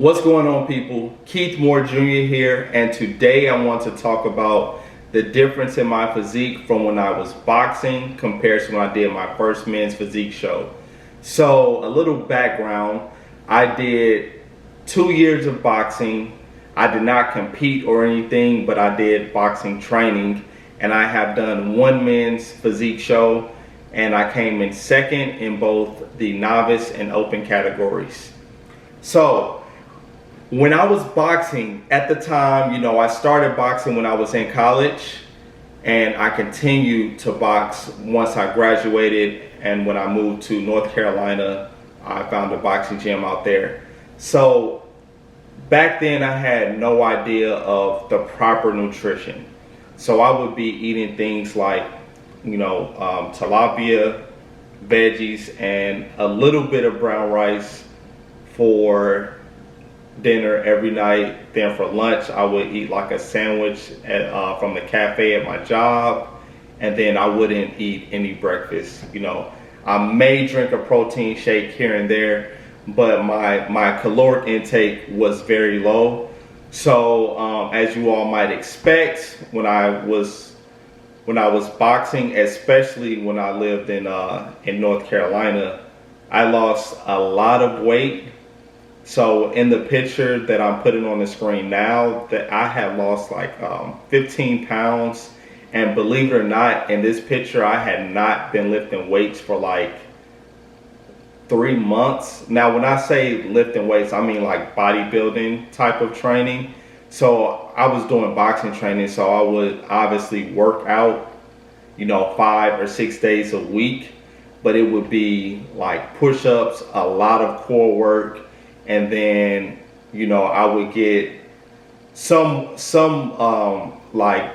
What's going on, people? Keith Moore Jr. here, and today I want to talk about the difference in my physique from when I was boxing compared to when I did my first men's physique show. So a little background, I did 2 years of boxing. I did not compete or anything, but I did boxing training, and I have done one men's physique show, and I came in second in both the novice and open categories. So when I was boxing at the time, I started boxing when I was in college, and I continued to box once I graduated. And when I moved to North Carolina, I found a boxing gym out there. So back then I had no idea of the proper nutrition. So I would be eating things like, tilapia, veggies, and a little bit of brown rice for dinner every night. Then for lunch I would eat like a sandwich from the cafe at my job, and then I wouldn't eat any breakfast. I may drink a protein shake here and there, but my caloric intake was very low. So as you all might expect, when I was boxing, especially when I lived in North Carolina, I lost a lot of weight. So in the picture that I'm putting on the screen now, that I have lost like 15 pounds. And believe it or not, in this picture, I had not been lifting weights for like 3 months. Now, when I say lifting weights, I mean like bodybuilding type of training. So I was doing boxing training, so I would obviously work out, 5 or 6 days a week. But it would be like push-ups, a lot of core work. And then, I would get some like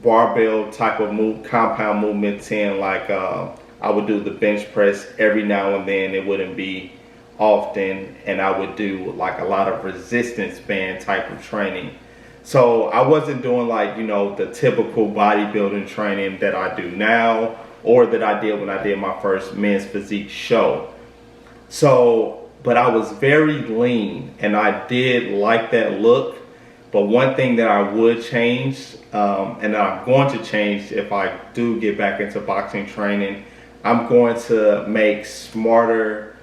barbell type of compound movements in, like I would do the bench press every now and then. It wouldn't be often, and I would do like a lot of resistance band type of training. So I wasn't doing like, the typical bodybuilding training that I do now, or that I did when I did my first men's physique show. But I was very lean, and I did like that look. But one thing that I would change, and that I'm going to change if I do get back into boxing training, I'm going to make smarter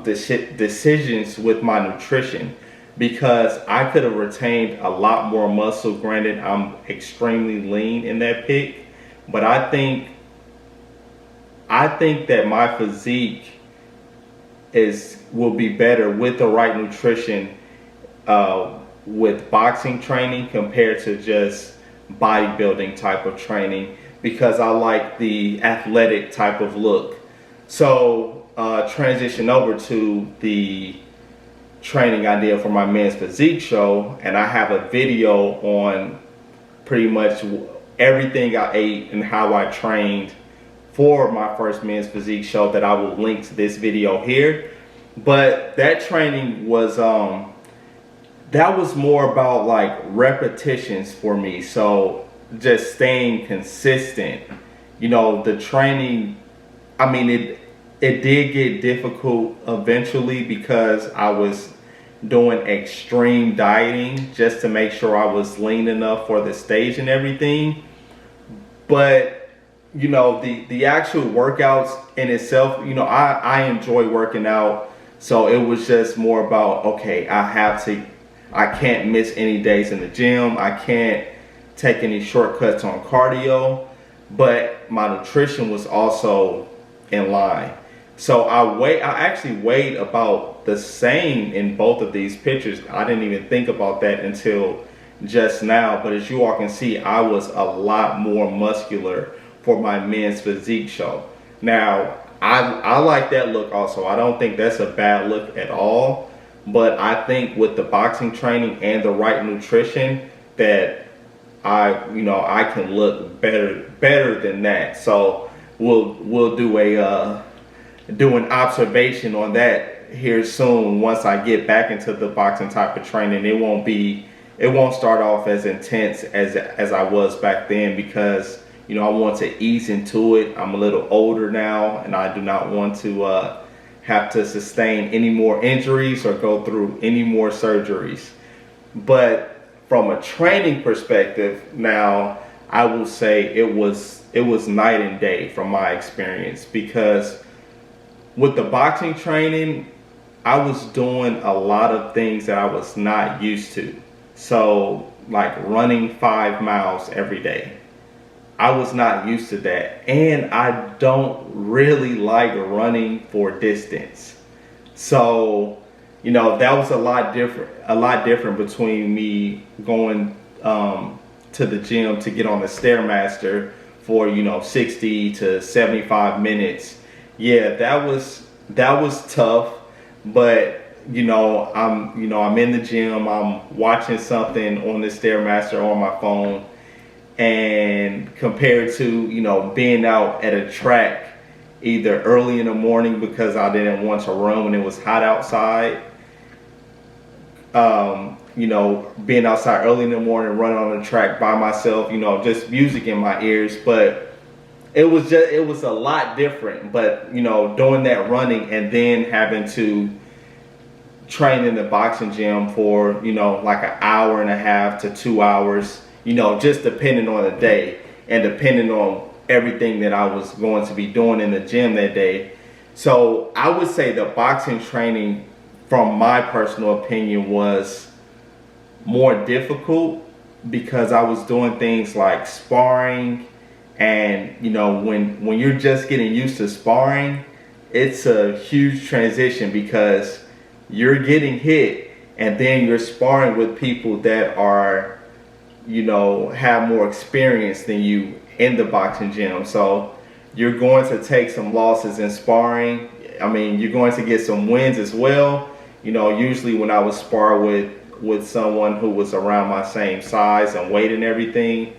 decisions with my nutrition, because I could have retained a lot more muscle. Granted, I'm extremely lean in that pic, but I think that my physique will be better with the right nutrition with boxing training compared to just bodybuilding type of training, because I like the athletic type of look. So transition over to the training I did for my men's physique show, and I have a video on pretty much everything I ate and how I trained for my first men's physique show that I will link to this video here. But that training was that was more about like repetitions for me. So just staying consistent. The training, I mean, it did get difficult eventually, because I was doing extreme dieting just to make sure I was lean enough for the stage and everything. But the actual workouts in itself, I enjoy working out. So it was just more about, okay, I can't miss any days in the gym. I can't take any shortcuts on cardio, but my nutrition was also in line. So I actually weighed about the same in both of these pictures. I didn't even think about that until just now. But as you all can see, I was a lot more muscular for my men's physique show. Now, I like that look also. I don't think that's a bad look at all. But I think with the boxing training and the right nutrition, that I can look better than that. So we'll do an observation on that here soon. Once I get back into the boxing type of training, it won't start off as intense as I was back then, because I want to ease into it. I'm a little older now, and I do not want to have to sustain any more injuries or go through any more surgeries. But from a training perspective, now I will say it was night and day from my experience, because with the boxing training, I was doing a lot of things that I was not used to. So like running 5 miles every day. I was not used to that. And I don't really like running for distance. So, you know, that was a lot different between me going to the gym to get on the Stairmaster for, you know, 60 to 75 minutes. Yeah, that was tough. But I'm in the gym, I'm watching something on the Stairmaster on my phone, and compared to, you know, being out at a track either early in the morning because I didn't want to run when it was hot outside, being outside early in the morning, running on the track by myself, you know, just music in my ears. But it was a lot different. But, you know, doing that running and then having to train in the boxing gym for, you know, like an hour and a half to 2 hours, you know, just depending on the day and depending on everything that I was going to be doing in the gym that day. So I would say the boxing training, from my personal opinion, was more difficult because I was doing things like sparring. And, you know, when you're just getting used to sparring, it's a huge transition because you're getting hit and then you're sparring with people that are, you know, have more experience than you in the boxing gym. So you're going to take some losses in sparring. I mean, you're going to get some wins as well. You know, usually when I would spar with someone who was around my same size and weight and everything,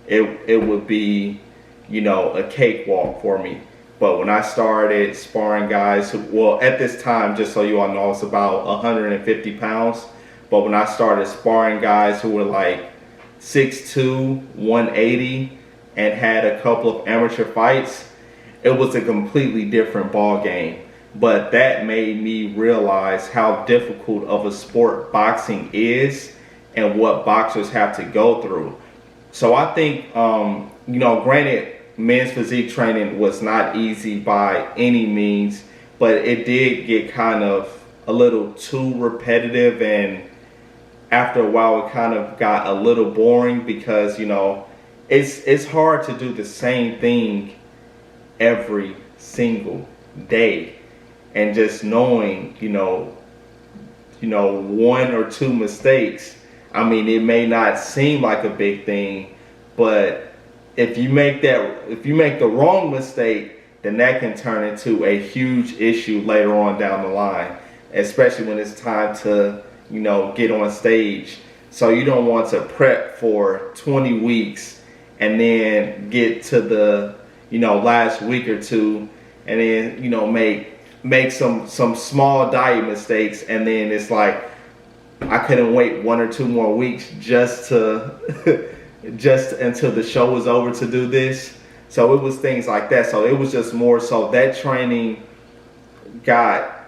it would be, you know, a cakewalk for me. But when I started sparring guys who, well, at this time, just so you all know, it's about 150 pounds. But when I started sparring guys who were like 6'2", 180, and had a couple of amateur fights, it was a completely different ball game. But that made me realize how difficult of a sport boxing is and what boxers have to go through. So I think, granted, men's physique training was not easy by any means, but it did get kind of a little too repetitive, and after a while it kind of got a little boring because, you know, it's hard to do the same thing every single day. And just knowing, you know, one or two mistakes, I mean, it may not seem like a big thing, but if you make the wrong mistake, then that can turn into a huge issue later on down the line, especially when it's time to, you know, get on stage. So you don't want to prep for 20 weeks and then get to the, you know, last week or two and then, you know, make some small diet mistakes, and then it's like I couldn't wait 1 or 2 more weeks just until the show was over to do this. So it was things like that. So it was just more so that training got,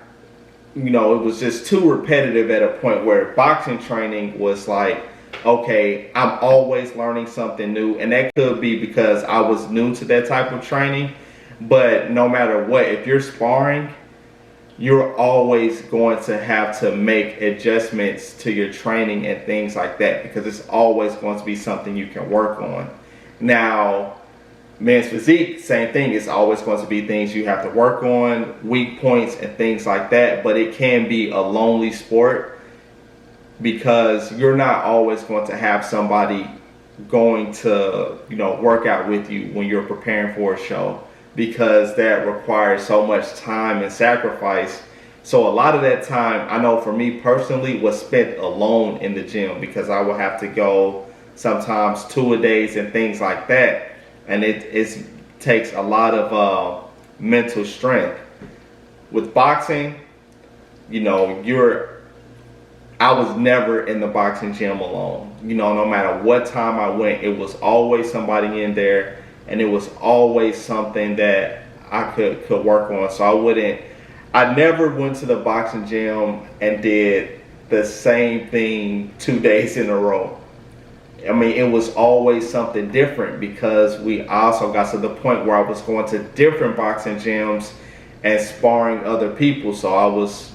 you know, it was just too repetitive at a point where boxing training was like, okay, I'm always learning something new. And that could be because I was new to that type of training. But no matter what, if you're sparring, you're always going to have to make adjustments to your training and things like that, because it's always going to be something you can work on. Now, men's physique, same thing. It's always going to be things you have to work on, weak points and things like that. But it can be a lonely sport because you're not always going to have somebody going to, you know, work out with you when you're preparing for a show, because that requires so much time and sacrifice. So a lot of that time, I know for me personally, was spent alone in the gym because I would have to go sometimes 2 a days and things like that. And it takes a lot of mental strength. With boxing, you know, I was never in the boxing gym alone. You know, no matter what time I went, it was always somebody in there. And it was always something that I could work on. So I never went to the boxing gym and did the same thing 2 days in a row. I mean, it was always something different because we also got to the point where I was going to different boxing gyms and sparring other people. So I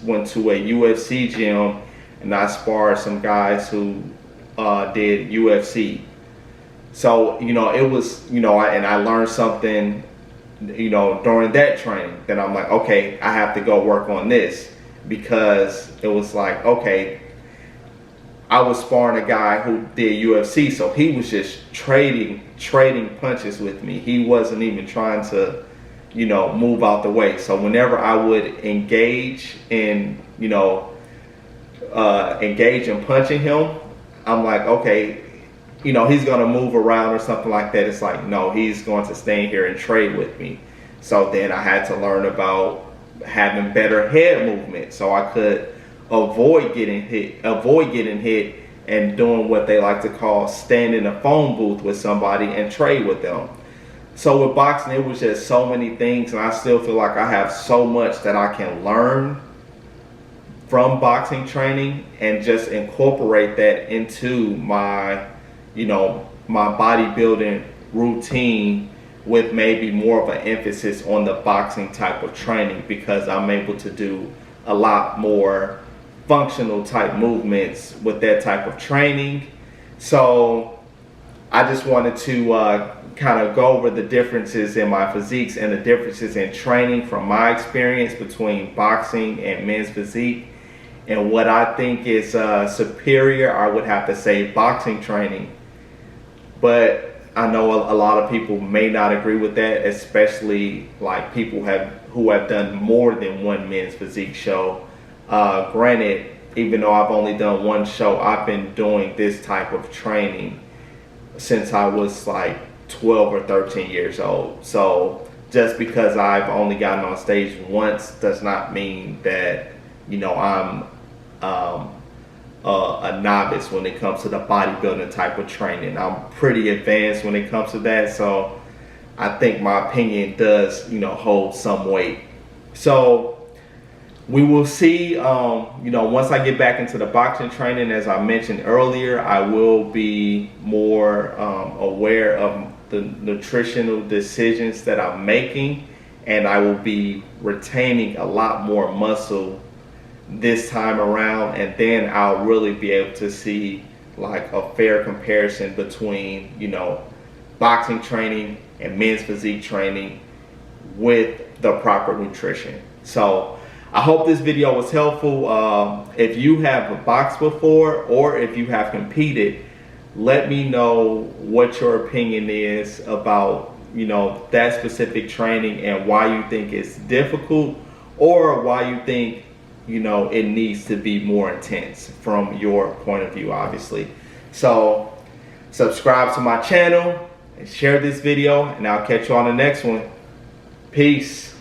went to a UFC gym and I sparred some guys who did UFC. So, it was, and I learned something, during that training that I'm like, okay, I have to go work on this, because it was like, okay, I was sparring a guy who did UFC, so he was just trading punches with me. He wasn't even trying to, move out the way. So whenever I would engage in punching him, I'm like, okay, he's gonna move around or something like that. It's like, no, he's going to stay in here and trade with me. So then I had to learn about having better head movement so I could avoid getting hit and doing what they like to call stand in a phone booth with somebody and trade with them. So with boxing, it was just so many things, and I still feel like I have so much that I can learn from boxing training and just incorporate that into my my bodybuilding routine, with maybe more of an emphasis on the boxing type of training, because I'm able to do a lot more functional type movements with that type of training. So I just wanted to kind of go over the differences in my physiques and the differences in training from my experience between boxing and men's physique, and what I think is superior. I would have to say boxing training, but I know a lot of people may not agree with that, especially like people who have done more than one men's physique show. Granted, even though I've only done one show, I've been doing this type of training since I was like 12 or 13 years old. So just because I've only gotten on stage once does not mean that I'm a novice when it comes to the bodybuilding type of training. I'm pretty advanced when it comes to that, so I think my opinion does hold some weight. So we will see. Once I get back into the boxing training, as I mentioned earlier, I will be more aware of the nutritional decisions that I'm making, and I will be retaining a lot more muscle this time around, and then I'll really be able to see like a fair comparison between boxing training and men's physique training with the proper nutrition. So I hope this video was helpful. If you have boxed before, or if you have competed, let me know what your opinion is about that specific training, and why you think it's difficult, or why you think it needs to be more intense from your point of view, obviously. So subscribe to my channel and share this video, and I'll catch you on the next one. Peace.